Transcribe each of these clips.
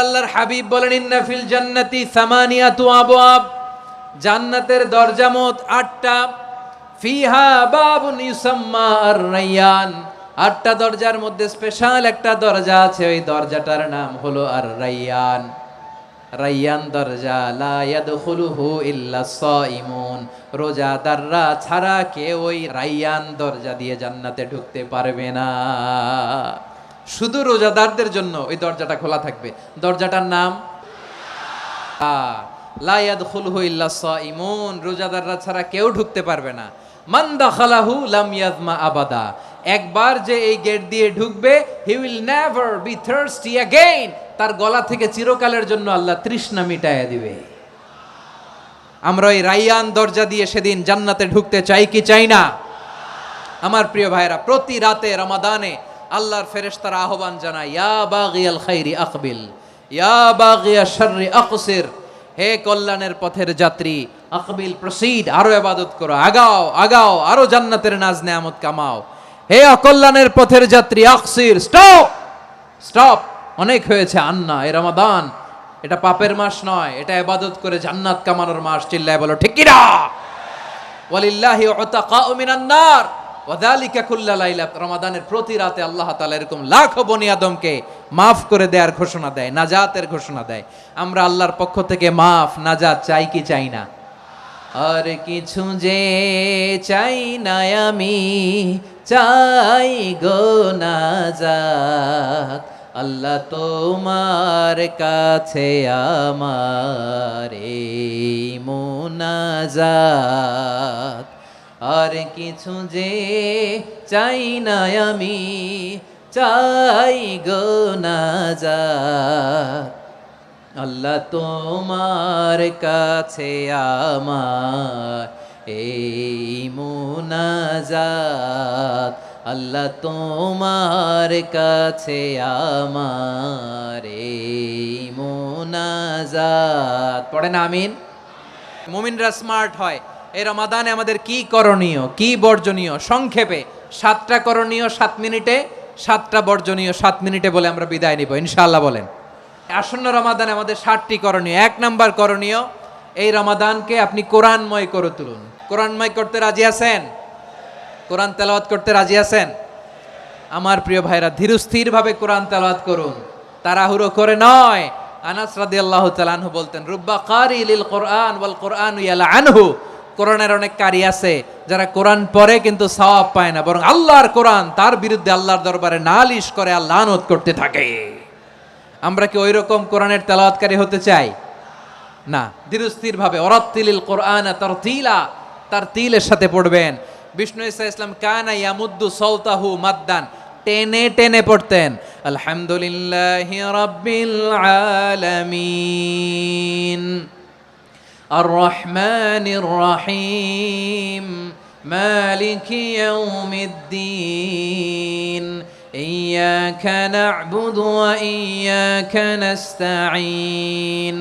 আল্লাহর হাবিব বলেন ইন্না ফিল জান্নাতি সামানিয়াতু আবওয়াব, জান্নাতের দরজা মোট 8টা। ফিহা বাবুন ইউসাম্মা আর-রায়্যান, 8টা দরজার মধ্যে স্পেশাল একটা দরজা আছে, ওই দরজাটার নাম হলো আর-রায়্যান। রায়্যান দরজা লা ইয়াদখুলুহু ইল্লা সাইমুন, রোজাদাররা ছাড়া কেউ ওই রায়্যান দরজা দিয়ে জান্নাতে ঢুকতে পারবে না। শুধু রোজাদারদের জন্য ওই দরজাটা খোলা থাকবে। দরজাটার নাম লা ইয়াদখুলুহু ইল্লা সাইমুন, রোজাদাররা ছাড়া কেউ ঢুকতে পারবে না। মান দাখালাহু লাম ইয়াজমা আবাদা, একবার যে এই গেট দিয়ে ঢুকবে he will never be thirsty again, তার গলা থেকে চিরকালের জন্য আল্লাহ তৃষ্ণা মিটাইয়া দিবে। আমরা ওই রায়্যান দরজা দিয়ে সেদিন জান্নাতে ঢুকতে চাই কি চাই না? আমার প্রিয় ভাইরা, প্রতি রাতে রমাদানে আল্লাহর ফেরেশতারা আহ্বান জানায়, ইয়া বাগিয়াল খাইরি আকবিল, ইয়া বাগিয়াশ শাররি আকসির, হে কল্যাণের পথের যাত্রী আকবিল প্রসিড, আরো ইবাদত করো, আগাও আগাও, আরো জান্নাতের নাজ নেয়ামত কামাও। হে অকল্যাণের পথের যাত্রী আকসির, স্টপ স্টপ, অনেক হয়েছে। আন্না, এ রমাদান এটা পাপের মাস নয়, এটা ইবাদত করে জান্নাত কামানোর মাস। চিল্লায় বলো ঠিক কি না? ওয়ালিল্লাহি উতাকাউ মিনান নার ওয়াযালিকা কুল্লা লাইলা, রমাদানের প্রতি রাতে আল্লাহ তাআলা এরকম লাখো বনি আদমকে মাফ করে দেওয়ার ঘোষণা দেয়, নাজাতের ঘোষণা দেয়। আমরা আল্লাহর পক্ষ থেকে মাফ নাজাত চাই কি চাই না? আর কিছু যে চাই না আমি, চাই গো নাজাত, আল্লাহ তোমার কাছে আমার এই মুনাজাত। আর কিছু যে চাই না আমি, চাই গো নাজাত, আল্লাহ তোমার কাছে আমার এই মুনাজাত, আল্লাহ তোমার কাছে আমার এই মুনাজাত। পড়েন আমিন। মুমিনরা স্মার্ট হয়। এই রমাদানে আমাদের কি করণীয়, কি বর্জনীয়? সংক্ষেপে 7টা করণীয় 7 মিনিটে, 7টা বর্জনীয় 7 মিনিটে বলে আমরা বিদায় নিব ইনশাআল্লাহ। বলেন আসন্ন রমাদানে আমাদের 7টি করণীয়। 1 নাম্বার করণীয়, এই রমাদানকে আপনি কোরআনময় করে তুলুন। কোরআনময় করতে রাজি আছেন? কোরআন তেলাওয়াত করতে রাজি আছেন? আমার প্রিয় ভাইরা, ধীরস্থির ভাবে কোরআন তেলাওয়াত করুন, তাড়াহুড়ো করে নয়। আনাস রাদিয়াল্লাহু তাআলা আনহু বলতেন, রুব্বা কারি লিল কোরআন ওয়াল কোরআনু ইয়ালআনহু, কোরআনের অনেক কারি আছে যারা কোরআন পড়ে কিন্তু সওয়াব পায় না, বরং আল্লাহর কোরআন তার বিরুদ্ধে আল্লাহর দরবারে নালিশ করে আর লানত করতে থাকে। আমরা কি ওইরকম কোরআনের তেলাওয়াতকারী হতে চাই? না। ধীরস্থির ভাবে ওয়ারাত্তিলিল কোরআন তারতিলা, তারতিলের সাথে পড়বেন। বিষ্ণু ঈসা ইসলাম কানা ইয়ামুদ্দু সাওতাহু মাদ্দান, টেনে টেনে পড়তেন। আলহামদুলিল্লাহি রাব্বিল আলামিন আর-রহমানির রহিম মালিকি ইয়াউমিদ্দিন ইয়্যাকা না'বুদু ওয়া ইয়্যাকা নাস্তাঈন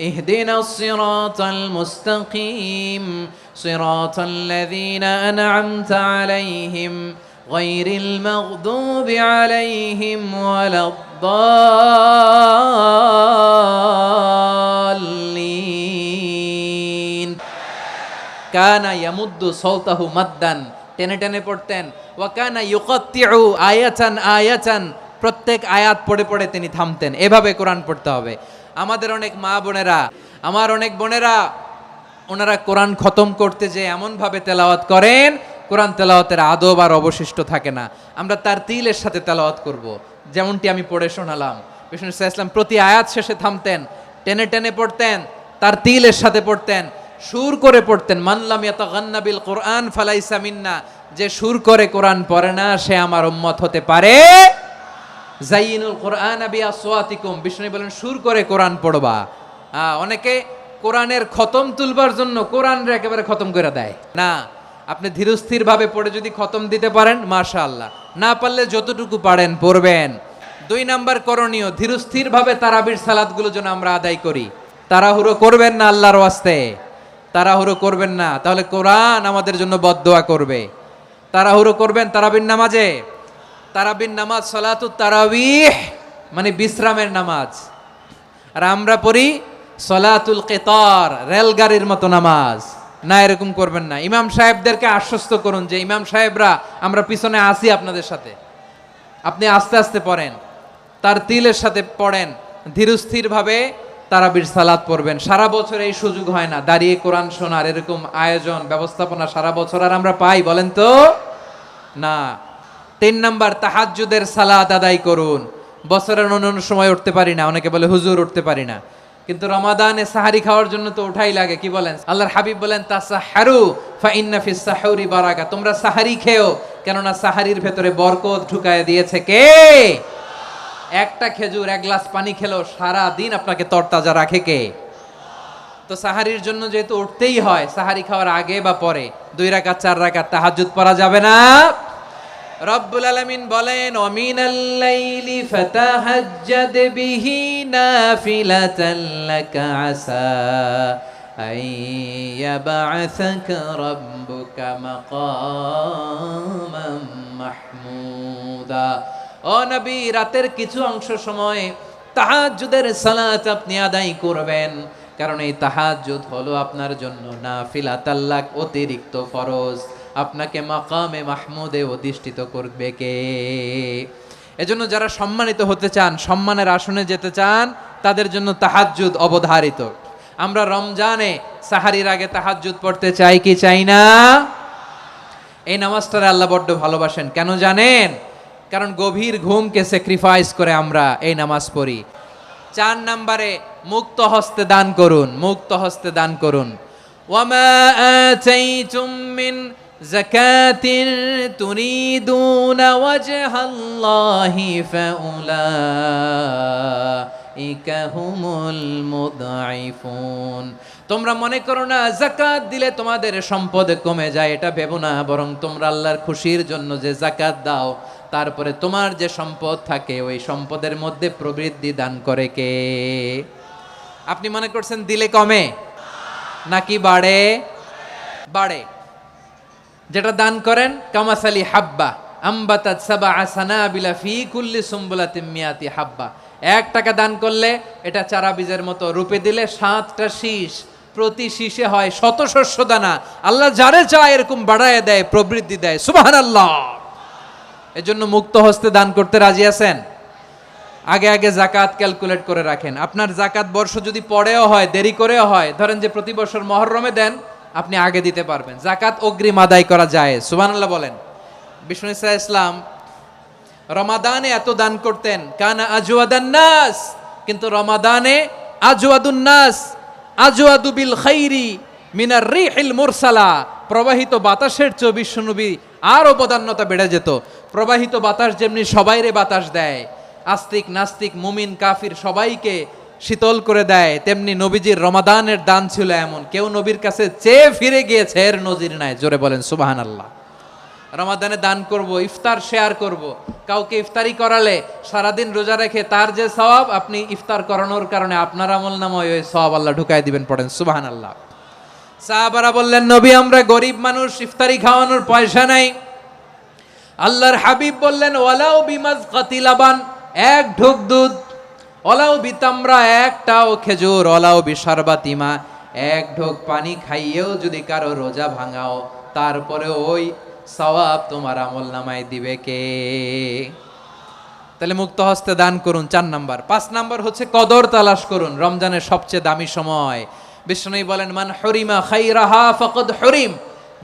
ইহদিনাস সিরাতাল মুস্তাকিম সিরাতাল লাযীনা আন'আমতা আলাইহিম গায়রিল মাগদুবি আলাইহিম ওয়ালাদ-দাল্লিন। কানা ইয়ামুদ্দু সাওতাহু মাদ্দান, টেনে টেনে পড়তেন। ওয়া কানা ইউকাত্তিউ আয়াতান আয়াতান, প্রত্যেক আয়াত পড়ে পড়ে তিনি থামতেন। এভাবে কোরআন পড়তে হবে। আমাদের অনেক মা বোনেরা, আমার অনেক বোনেরা, ওনারা কোরআন খতম করতে যে এমন ভাবে তেলাওয়াত করেন, কোরআন তেলাওয়াতের আদব আর অবশিষ্ট থাকে না। আমরা তারতিলের সাথে তেলাওয়াত করব, যেমনটি আমি পড়ে শোনালাম। বিষ্ণু ইসলাম প্রতি আয়াত শেষে থামতেন, টেনে টেনে পড়তেন, তারতিলের সাথে পড়তেন, সুর করে পড়তেন। মান লাম ইয়াতাগান্না বিল কোরআন ফালাইসা মিন্না, যে সুর করে কোরআন পড়ে না সে আমার উম্মত হতে পারে। জাইয়িনুল কোরআন বিআসওয়াতিকুম, বিষ্ণু বলেন সুর করে কোরআন পড়বা। অনেকে কোরআনের খতম তুলবার জন্য কোরআনরে একেবারে খতম করে দেয়। না, আপনি ধীরস্থির ভাবে পড়ে যদি খতম দিতে পারেন মাশাআল্লাহ, না পারলে যতটুকু পারেন পড়বেন। 2 নাম্বার করণীয়, ধীরস্থির ভাবে তারাবির সালাতগুলো যেন আমরা আদায় করি। তাড়াহুড়ো করবেন না আল্লাহর ওয়াস্তে, তাড়াহুড়ো করবেন না, তাহলে কোরআন আমাদের জন্য বদদোয়া করবে। তাড়াহুড়ো করবেন তারাবির নামাজে। তারাবির নামাজ সালাতুত তারাবিহ মানে বিশ্রামের নামাজ। আর আমরা পড়ি সলাতুল কিতার, রেলগাড়ির মতো নামাজ। না, এরকম করবেন না। ইমাম সাহেবদেরকে আশ্বস্ত করুন যে ইমাম সাহেবরা আমরা পিছনে আসি আপনাদের সাথে, আপনি আস্তে আস্তে পড়েন, তার তিলের সাথে পড়েন, ধীরস্থির ভাবে তারাবির সালাত পড়বেন। সারা বছর এই সুযোগ হয় না, দাঁড়িয়ে কোরআন শোনার এরকম আয়োজন ব্যবস্থাপনা সারা বছর আর আমরা পাই বলেন তো না। 3 নাম্বার, তাহাজ্জুদের সালাত আদায় করুন। বছরের অন্যান্য সময় উঠতে পারি না, অনেকে বলে হুজুর উঠতে পারি না, কিন্তু রমাদানে সাহারি খাওয়ার জন্য তো উঠাই লাগে। কি বলেন? আল্লাহর হাবিব বলেন তাসাহারু ফা ইন্না ফিস সাহুরি বারাকা, তোমরা সাহারি খেও, কেননা সাহারির ভেতরে বরকত ঢুকায় দিয়েছে কে? একটা খেজুর, 1 গ্লাস পানি খেলেও সারা দিন আপনাকে তরতাজা রাখে কে? তো সাহারির জন্য যেহেতু উঠতেই হয়, সাহারি খাওয়ার আগে বা পরে 2 রাকাত 4 রাকাত তাহাজ্জুদ পড়া যাবে না। রব্বুল আলামিন বলেন ওয়ামিনাল লাইলি ফাতাহাজ্জাদ বিহি নাফিলাতান লাকা আসা আইয়াবআসাকা রাব্বুকা মাকামান মাহমুদা। ও নবী, রাতের কিছু অংশ সময় তাহাজ্জুদের সালাত আপনি আদায় করবেন, কারণ এই তাহাজ্জুদ হলো আপনার জন্য নাফিলাতাল লাক, অতিরিক্ত ফরজ। আপনাকে মাকামে মাহমুদে অধিষ্ঠিত করবে কে? এজন্য যারা সম্মানিত হতে চান, সম্মানের আসনে যেতে চান, তাদের জন্য তাহাজ্জুদ অবধারিত। আমরা রমজানে সাহারির আগে তাহাজ্জুদ পড়তে চাই কি চাই না? এই নামাজটারে আল্লাহ বড্ড ভালোবাসেন। কেন জানেন? কারণ গভীর ঘুমকে স্যাক্রিফাইস করে আমরা এই নামাজ পড়ি। 4 নম্বরে, মুক্ত হস্তে দান করুন। মুক্ত হস্তে দান করুন। ওয়ামা আতাইতুম মিন যাকাতিন তুরিদুনা ওয়াজহাল্লাহি ফাউলাইকা হুমুল মুদঈফুন। তোমরা মনে করো না যাকাত দিলে তোমাদের সম্পদ কমে যায়, এটা ভেবো না, বরং তোমরা আল্লাহর খুশির জন্য যে যাকাত দাও, তারপরে তোমার যে সম্পদ থাকে ওই সম্পদের মধ্যে প্রবৃদ্ধি দান করে কে? আপনি মনে করছেন দিলে কমে নাকি বাড়ে? বাড়ে। যেটা দান করেন কামাসালি হাব্বা আম্বাতাত সাবআ সানাবিলা ফি কুল্লি সুম্বুলাতিন মিয়াতি হাব্বা। 1 টাকা দান করলে এটা চারা বীজের মতো, রূপে দিলে 7টা শীষ, প্রতি শীষে হয় 100 শস্য দানা। আল্লাহ যারে চায় এরকম বাড়ায় দেয়, প্রবৃদ্ধি দেয়। সুবহানাল্লাহ। এজন্য মুক্ত হস্তে দান করতে রাজি আছেন? আগে আগে যাকাত ক্যালকুলেট করে রাখেন। আপনার যাকাত বর্ষ যদি পরেও হয়, দেরি করেও হয়, ধরেন যে প্রতি বছর মুহররমে দেন, আপনি আগে দিতে পারবেন। যাকাত অগ্রিম আদায় করা যায়। সুবহানাল্লাহ বলেন। বিষ্ণু ইসা ইসলাম রমাদানে এত দান করতেন, কানা আজওয়াদান নাস, কিন্তু রমাদানে আজওয়াদুন নাস আজওয়াদু বিল খাইরি মিনার রিহিল মুরসালা, প্রবাহিত বাতাসের চেয়ে বিশ্বনবী আরো বদান্যতা বেড়ে যেত। প্রবাহিত বাতাস যেমনি সবাইরে বাতাস দেয়, আস্তিক নাস্তিক মুমিন কাফির সবাইকে শীতল করে দেয়, তেমনি নবীজির রমাদানের দান ছিল এমন, কেউ নবীর কাছে চেয়ে ফিরে গিয়েছে এর নজির নাই। জোরে বলেন সুবহানাল্লাহ। রমাদানে দান করব, ইফতার শেয়ার করব। কাউকে ইফতারি করালে সারাদিন রোজা রেখে তার যে সওয়াব, আপনি ইফতার করানোর কারণে আপনার আমলনামায় ওই সওয়াব আল্লাহ ঢুকায় দিবেন। পড়েন সুবহানাল্লাহ। সাহাবারা বললেন নবী, আমরা গরিব মানুষ, ইফতারি খাওয়ানোর পয়সা নাই। আল্লাহর হাবিব বললেন ওয়ালাউ বিমাজকাতি লাবান, 1 ঢোক দুধ, ওয়ালাউ বিতামরা, 1টাও খেজুর, ওয়ালাউ বিশারবাতিমা, 1 ঢোক পানি খাইয়েও যদি কারো রোজা ভাঙাও, তারপরে ওই সওয়াব তোমার আমলনামায় দিবে কে? তাহলে মুক্ত হস্তে দান করুন 4 নাম্বার। 5 নাম্বার হচ্ছে কদর তালাশ করুন। রমজানের সবচেয়ে দামি সময়। বিষ্ণু বলেন মান হরিমা খাইরাহা ফাকাদ হরিম,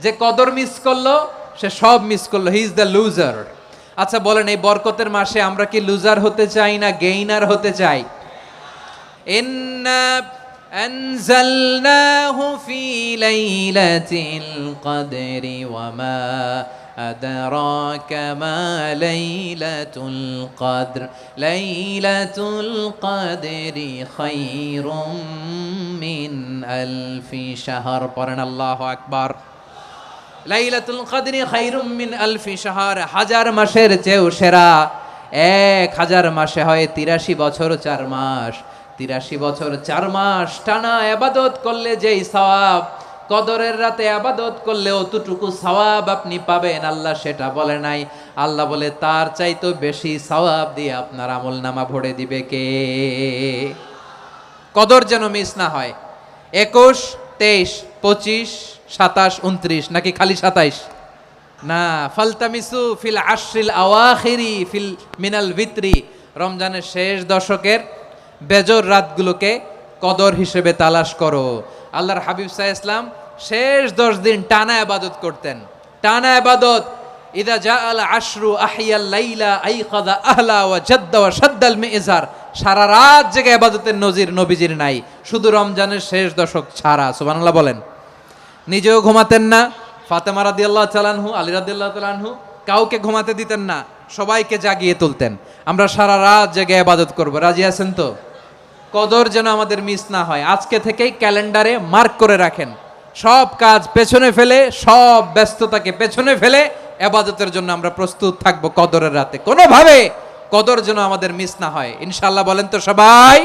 যে কদর মিস করলো সে সব মিস করলো, হি ইজ দ্য লুজার। আচ্ছা বলেন, এই বরকতের মাসে আমরা কি লুজার হতে চাই না গেইনার হতে চাই? ইন্না আনজালনাহু ফি লাইলাতিল কদরি ওয়া মা আদরাকা মা লাইলাতুল কদর লাইলাতুল কদরি খায়রুম মিন আলফি শাহর। পড়েন আল্লাহু আকবার। লাইলাতুল কদরি খায়রুম মিন আলফি শাহর, 1000 মাসের চেয়েও সেরা। 1000 মাসে হয় 83 বছর 4 মাস। 83 বছর 4 মাস টানা ইবাদত করলে যেই সওয়াব, কদরের রাতে ইবাদত করলে অতটুকু সওয়াব আপনি পাবেন। আল্লাহ সেটা বলে নাই, আল্লাহ বলে তার চাইতে বেশি সওয়াব দিয়ে আপনার আমলনামা ভরে দিবে কে? কদর যেন মিস না হয়। 21, 23, 25, 27, 29 নাকি খালি 27? না, ফালতামিসু ফিল আশরিল আওয়াখিরি ফিল মিনাল ভিতরি, রমজানের শেষ দশকের বেজর রাতগুলোকে কদর হিসেবে তালাশ করো। আল্লাহর হাবিব সাল্লাল্লাহু আলাইহি ওয়াসাল্লাম শেষ 10 দিন টানা ইবাদত করতেন, টানা ইবাদত। ইদা জাআল আশরু আহিয়াল লাইলা আইকাযা আহলা ওয়া জাদ্দা ওয়া শাদ্দাল মিজার, সারা রাত জেগে ইবাদতের নজির নবীজির নাই, শুধু রমজানের শেষ দশক ছাড়া। সুবহানাল্লাহ বলেন। নিজেও ঘুমাতেন না, ফাতেমা রাদিয়াল্লাহু তাআলা আনহু, আলী রাদিয়াল্লাহু তাআলা আনহু কাউকে ঘুমাতে দিতেন না, সবাইকে জাগিয়ে তুলতেন। আমরা সারা রাত জেগে ইবাদত করব, রাজি আছেন তো? কদর যেন আমাদের মিস না হয়। আজকে থেকেই ক্যালেন্ডারে মার্ক করে রাখেন, সব কাজ পেছনে ফেলে, সব ব্যস্ততাকে পেছনে ফেলে ইবাদতের জন্য আমরা প্রস্তুত থাকবো কদরের রাতে। কোনোভাবে কদর যেন আমাদের মিস না হয়, ইনশাআল্লাহ। বলেন তো সবাই।